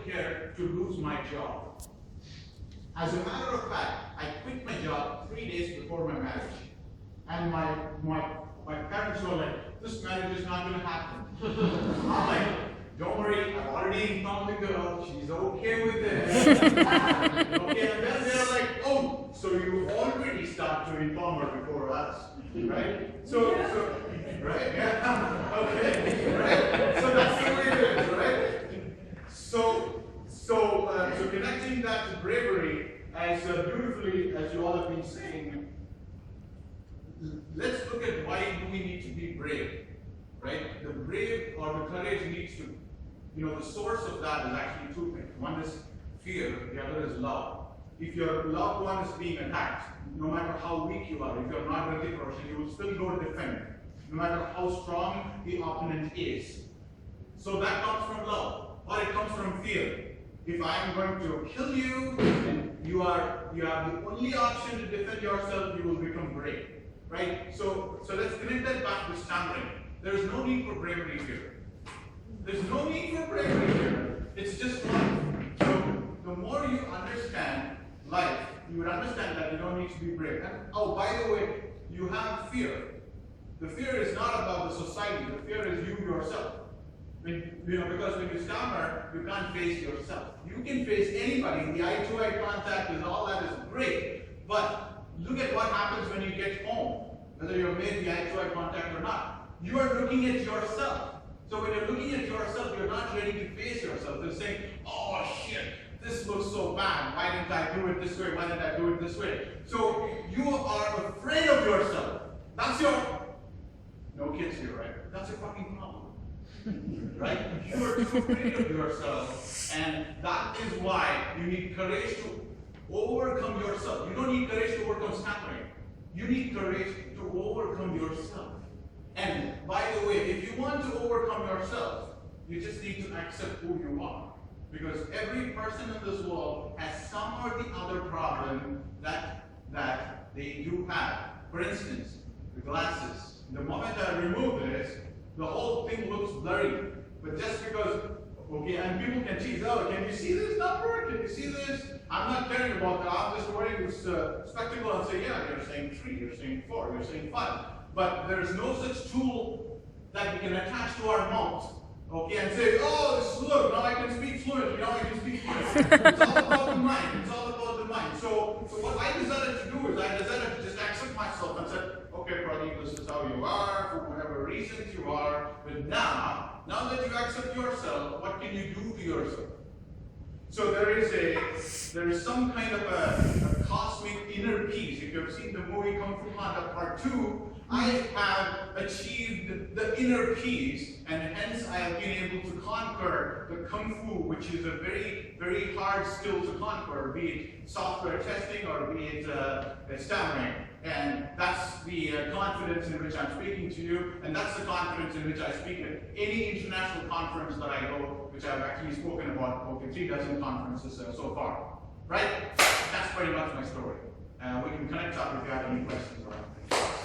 here to lose my job. As a matter of fact, I quit my job 3 days before my marriage. And my parents were like, this marriage is not going to happen. I'm like, don't worry, I've already informed the girl, she's okay with it. Okay, and then they're like, oh, so you already start to inform her before us, right? So right? Yeah. Okay, right? So that's the way it is, right? So connecting that to bravery, as beautifully as you all have been saying, let's look at why do we need to be brave, right? The brave or the courage needs to, the source of that is actually two things. One is fear, the other is love. If your loved one is being attacked, no matter how weak you are, if you're not a ready person, you will still go defend, no matter how strong the opponent is. So that comes from love, or it comes from fear. If I am going to kill you, and you have the only option to defend yourself, you will become brave, right? So let's connect that back to stammering. There is no need for bravery here. There's no need for bravery here. It's just life. So the more you understand life, you would understand that you don't need to be brave. And oh, by the way, you have fear. The fear is not about the society. The fear is you yourself. Because when you stammer, you can't face yourself. You can face anybody. The eye-to-eye contact is all that is great. But look at what happens when you get home, whether you've made the eye-to-eye contact or not. You are looking at yourself. So when you're looking at yourself, you're not ready to face yourself. You're saying, oh shit, this looks so bad. Why didn't I do it this way? Why didn't I do it this way? So you are afraid of yourself. That's no kids here, right? That's a fucking problem. Right? You are too afraid of yourself, and that is why you need courage to overcome yourself. You don't need courage to overcome stammering. You need courage to overcome yourself. And by the way, if you want to overcome yourself, you just need to accept who you are. Because every person in this world has some or the other problem that they do have. For instance, the glasses. The moment I remove this, the whole thing looks blurry. But just because, okay, and people can tease, oh, can you see this number? Can you see this? I'm not caring about that. I'm just wearing this spectacle and say, yeah, you're saying 3, you're saying 4, you're saying 5. But there is no such tool that we can attach to our mouth, okay, and say, oh, look, now I can speak fluently, now I can speak fluently. It's all about the mind. It's all about the mind. So what I decided to do is I decided to just accept myself and said, okay, Pradeep, this is how you are, for whatever reasons you are. But now that you accept yourself, what can you do to yourself? So there is some kind of a cosmic inner peace. If you've seen the movie Kung Fu Panda Part 2, I have achieved the inner peace, and hence I have been able to conquer the Kung Fu, which is a very, very hard skill to conquer, be it software testing or be it stammering. And that's the confidence in which I'm speaking to you, and that's the confidence in which I speak at any international conference that I go, which I've actually spoken about, okay, 3 dozen conferences so far. Right? That's pretty much my story. We can connect up if you have any questions around it.